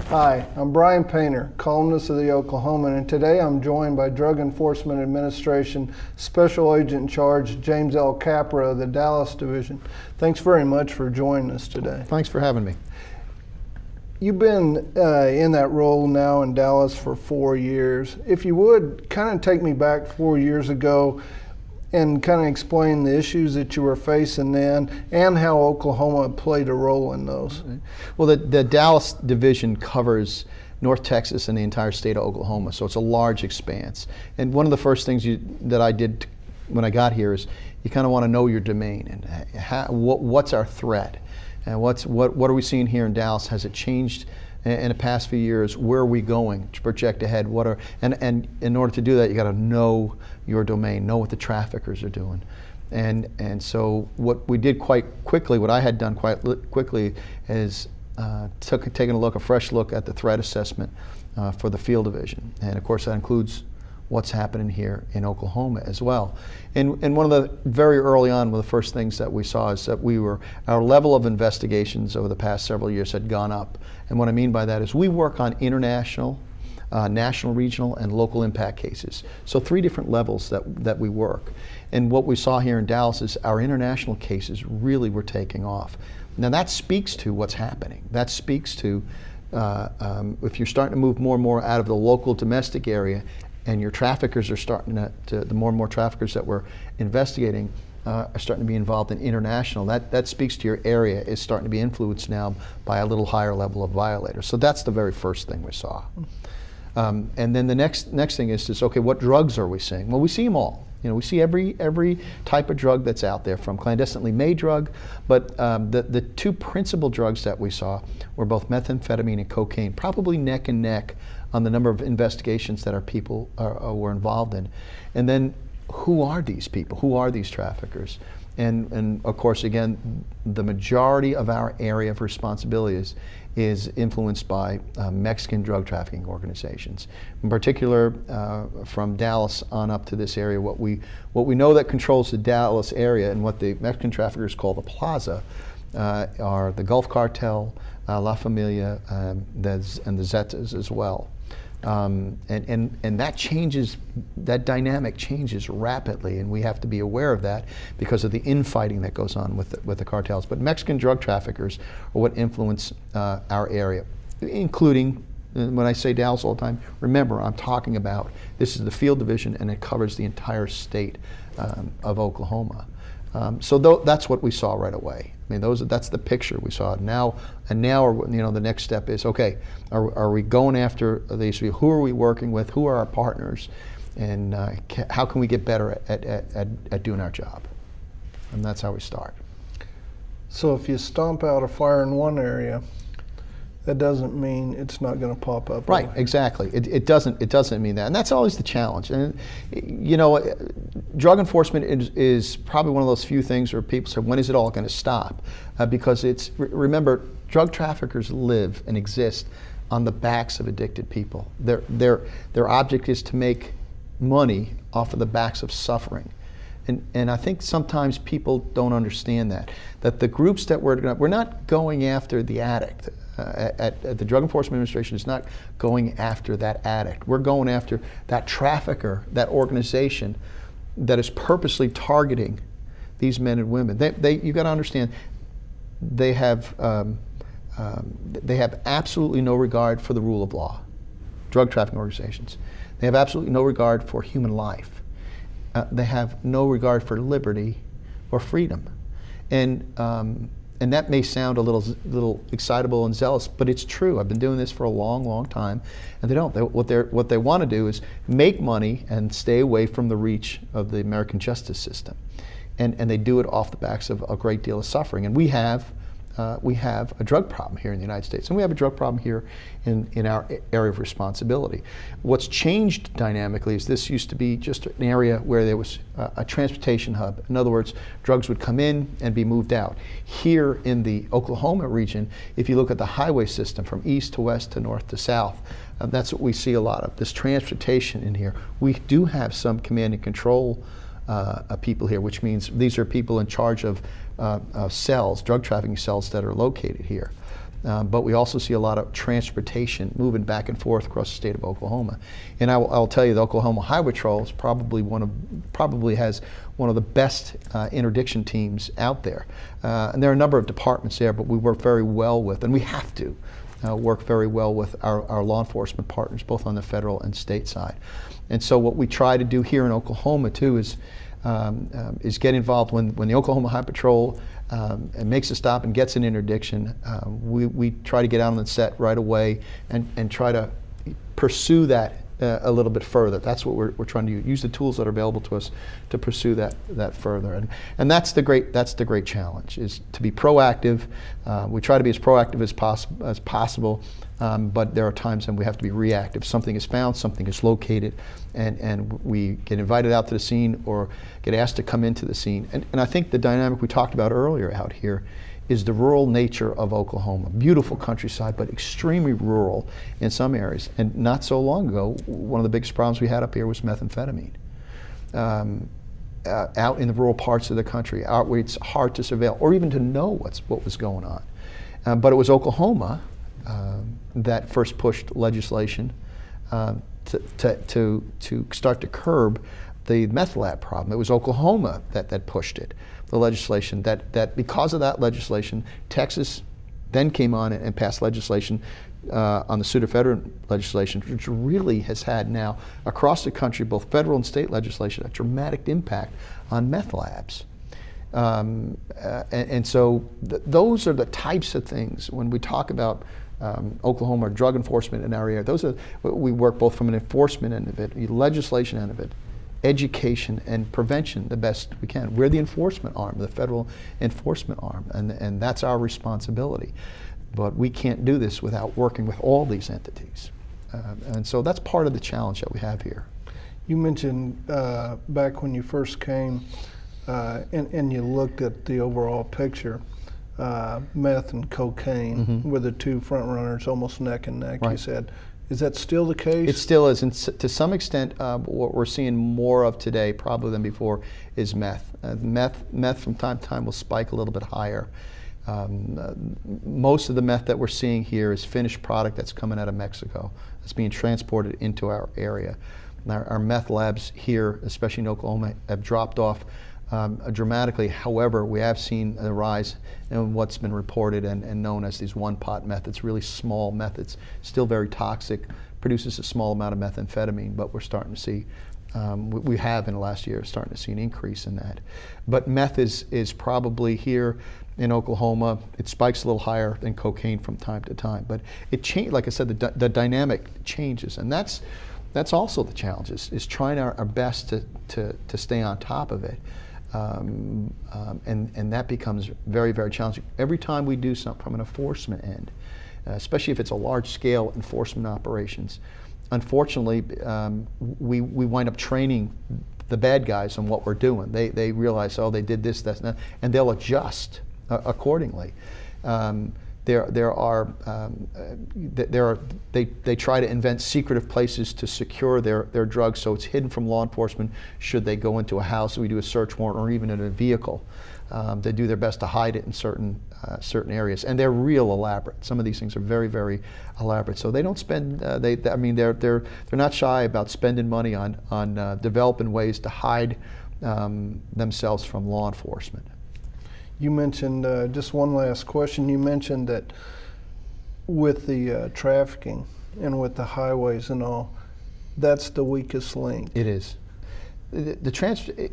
Hi, I'm Bryan Painter, columnist of the Oklahoman, and today I'm joined by Drug Enforcement Administration Special Agent in Charge James Capra of the Dallas Division. Thanks very much for joining us today. Thanks for having me. You've been in that role now in Dallas for 4 years. If you would, kind of take me back 4 years ago and kind of explain the issues that you were facing then and how Oklahoma played a role in those. Well, the Dallas division covers North Texas and the entire state of Oklahoma, so it's a large expanse. And one of the first things that I did when I got here is you kind of want to know your domain and what's our threat and what are we seeing here in Dallas? Has it changed in the past few years? Where are we going to project ahead? And in order to do that, you got to know your domain, know what the traffickers are doing. And so what we did quite quickly, what I had done quite quickly is taking a fresh look at the threat assessment for the field division. And of course that includes what's happening here in Oklahoma as well. And one of the very early on, one of the first things that we saw is that our level of investigations over the past several years had gone up. And what I mean by that is we work on international, national, regional, and local impact cases. So 3 different levels that we work. And what we saw here in Dallas is our international cases really were taking off. Now that speaks to what's happening. That speaks to if you're starting to move more and more out of the local domestic area and your traffickers are starting the more and more traffickers that we're investigating are starting to be involved in international, that speaks to your area is starting to be influenced now by a little higher level of violators. So that's the very first thing we saw. And then the next thing is okay, what drugs are we seeing? Well, we see them all. You know, we see every type of drug that's out there, from clandestinely made drug, but the 2 principal drugs that we saw were both methamphetamine and cocaine, probably neck and neck on the number of investigations that our people were involved in. And then who are these people? Who are these traffickers? And of course, again, the majority of our area of responsibility is influenced by Mexican drug trafficking organizations. In particular, from Dallas on up to this area, what we know that controls the Dallas area and what the Mexican traffickers call the plaza are the Gulf Cartel, La Familia, and the Zetas as well. And that dynamic changes rapidly, and we have to be aware of that because of the infighting that goes on with the cartels. But Mexican drug traffickers are what influence our area, including, when I say Dallas all the time, remember I'm talking about this is the field division and it covers the entire state of Oklahoma. So that's what we saw right away. I mean, that's the picture we saw. Now the next step is, okay, are we going after these? Who are we working with? Who are our partners? And how can we get better at doing our job? And that's how we start. So if you stomp out a fire in one area, that doesn't mean it's not going to pop up. Right, exactly. It doesn't mean that, and that's always the challenge. And drug enforcement is probably one of those few things where people say, when is it all going to stop? Because remember, drug traffickers live and exist on the backs of addicted people. Their object is to make money off of the backs of suffering. And I think sometimes people don't understand that the groups that we're not going after the addict. At the Drug Enforcement Administration is not going after that addict. We're going after that trafficker, that organization that is purposely targeting these men and women. You got to understand, they have absolutely no regard for the rule of law. Drug trafficking organizations. They have absolutely no regard for human life. They have no regard for liberty or freedom. And that may sound a little excitable and zealous, but it's true. I've been doing this for a long, long time, and they don't. What they want to do is make money and stay away from the reach of the American justice system, and they do it off the backs of a great deal of suffering. And we have a drug problem here in the United States, and we have a drug problem here in our area of responsibility. What's changed dynamically is this used to be just an area where there was a transportation hub. In other words, drugs would come in and be moved out. Here in the Oklahoma region, if you look at the highway system from east to west to north to south, that's what we see a lot of, this transportation in here. We do have some command and control people here, which means these are people in charge of cells, drug trafficking cells that are located here. but we also see a lot of transportation moving back and forth across the state of Oklahoma. And I'll tell you, the Oklahoma Highway Patrol is probably has one of the best interdiction teams out there. And there are a number of departments there, but we work very well with, and we have to work very well with our law enforcement partners, both on the federal and state side. And so what we try to do here in Oklahoma too is get involved when the Oklahoma Highway Patrol makes a stop and gets an interdiction. We try to get out on the set right away and try to pursue that a little bit further. That's what we're trying to use the tools that are available to us to pursue that further. And that's the great challenge, is to be proactive. We try to be as proactive as possible, but there are times when we have to be reactive. Something is found, something is located, and we get invited out to the scene or get asked to come into the scene. And I think the dynamic we talked about earlier out here is the rural nature of Oklahoma. Beautiful countryside, but extremely rural in some areas. And not so long ago, one of the biggest problems we had up here was methamphetamine. Out in the rural parts of the country, out where it's hard to surveil or even to know what was going on. But it was Oklahoma that first pushed legislation to start to curb the meth lab problem. It was Oklahoma that pushed it, the legislation, that because of that legislation, Texas then came on and passed legislation on the pseudo-federal legislation, which really has had now across the country, both federal and state legislation, a dramatic impact on meth labs. And so those are the types of things when we talk about Oklahoma drug enforcement in our area. Those are, we work both from an enforcement end of it, legislation end of it, education and prevention the best we can. We're the enforcement arm, the federal enforcement arm, and that's our responsibility. But we can't do this without working with all these entities. And so that's part of the challenge that we have here. You mentioned back when you first came and you looked at the overall picture, meth and cocaine were the two front runners, almost neck and neck, right. You said. Is that still the case? It still is, and to some extent, what we're seeing more of today, probably than before, is meth. Meth from time to time will spike a little bit higher. Most of the meth that we're seeing here is finished product that's coming out of Mexico. That's being transported into our area. Our meth labs here, especially in Oklahoma, have dropped off dramatically. However, we have seen a rise in what's been reported and known as these one-pot meth. It's really small meth. It's still very toxic, produces a small amount of methamphetamine, but we're starting to see, we have in the last year, starting to see an increase in that. But meth is probably here in Oklahoma, it spikes a little higher than cocaine from time to time. But it changed, like I said, the dynamic changes, and that's also the challenge, is trying our best to stay on top of it. And that becomes very, very challenging. Every time we do something from an enforcement end, especially if it's a large-scale enforcement operations, unfortunately, we wind up training the bad guys on what we're doing. They realize, oh, they did this, that's not, and they'll adjust accordingly. They try to invent secretive places to secure their drugs, so it's hidden from law enforcement should they go into a house, we do a search warrant, or even in a vehicle. They do their best to hide it in certain areas, and they're real elaborate. Some of these things are very, very elaborate. So they don't spend. They're not shy about spending money on developing ways to hide themselves from law enforcement. You mentioned, just one last question, you mentioned that with the trafficking and with the highways and all, that's the weakest link. It is.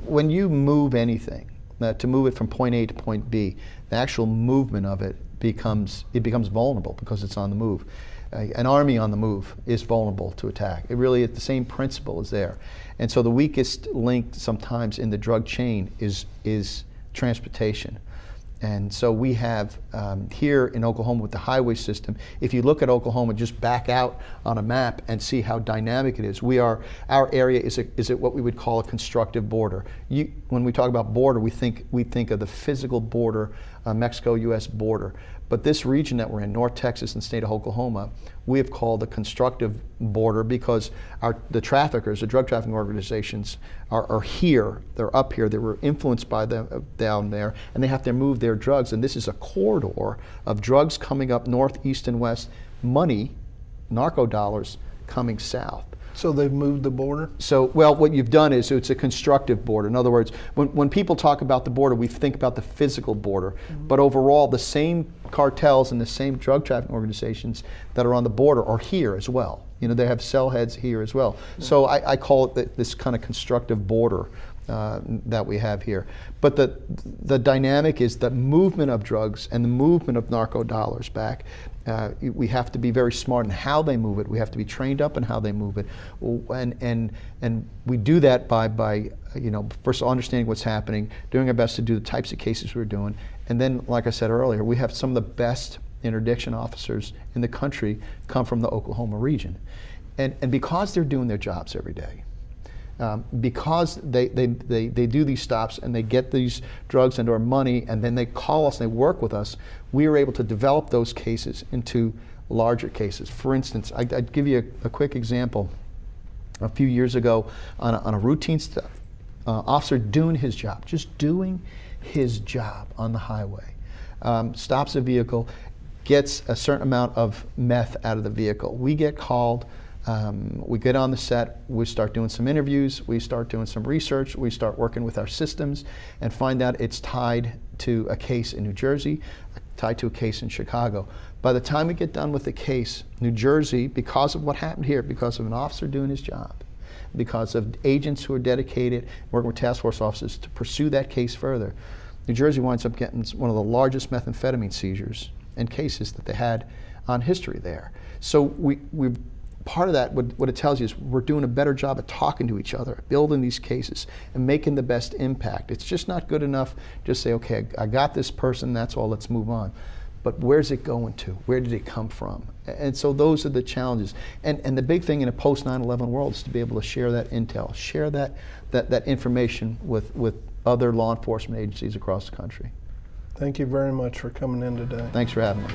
When you move anything, to move it from point A to point B, the actual movement of it becomes vulnerable because it's on the move. An army on the move is vulnerable to attack. It really is, the same principle is there. And so the weakest link sometimes in the drug chain is transportation. And so we have here in Oklahoma with the highway system, if you look at Oklahoma, just back out on a map and see how dynamic it is. Our area is at what we would call a constructive border. When we talk about border, we think of the physical border, Mexico-U.S. border. But this region that we're in, North Texas and state of Oklahoma, we have called a constructive border because the traffickers, the drug trafficking organizations are here, they're up here, they were influenced by them down there, and they have to move their their drugs, and this is a corridor of drugs coming up north, east, and west, money, narco dollars, coming south. So they've moved the border? So, well, what you've done is it's a constructive border. In other words, when people talk about the border, we think about the physical border. But overall, the same cartels and the same drug trafficking organizations that are on the border are here as well. You know, they have cell heads here as well. So I call it this kind of constructive border that we have here. But the dynamic is the movement of drugs and the movement of narco dollars back. We have to be very smart in how they move it. We have to be trained up in how they move it, and we do that by first of all understanding what's happening, doing our best to do the types of cases we're doing, and then, like I said earlier, we have some of the best interdiction officers in the country come from the Oklahoma region, and because they're doing their jobs every day. Because they do these stops and they get these drugs into our money, and then they call us and they work with us, we are able to develop those cases into larger cases. For instance, I'd give you a quick example. A few years ago, on a routine stuff, officer doing his job, just doing his job on the highway, stops a vehicle, gets a certain amount of meth out of the vehicle. We get called. We get on the set, we start doing some interviews, we start doing some research, we start working with our systems and find out it's tied to a case in New Jersey, tied to a case in Chicago. By the time we get done with the case, New Jersey, because of what happened here, because of an officer doing his job, because of agents who are dedicated, working with task force officers to pursue that case further, New Jersey winds up getting one of the largest methamphetamine seizures and cases that they had on history there. So we've part of that, what it tells you is we're doing a better job at talking to each other, building these cases, and making the best impact. It's just not good enough just say, okay, I got this person, that's all, let's move on. But where's it going to? Where did it come from? And so those are the challenges. And the big thing in a post 9/11 world is to be able to share that intel, share that information with other law enforcement agencies across the country. Thank you very much for coming in today. Thanks for having me.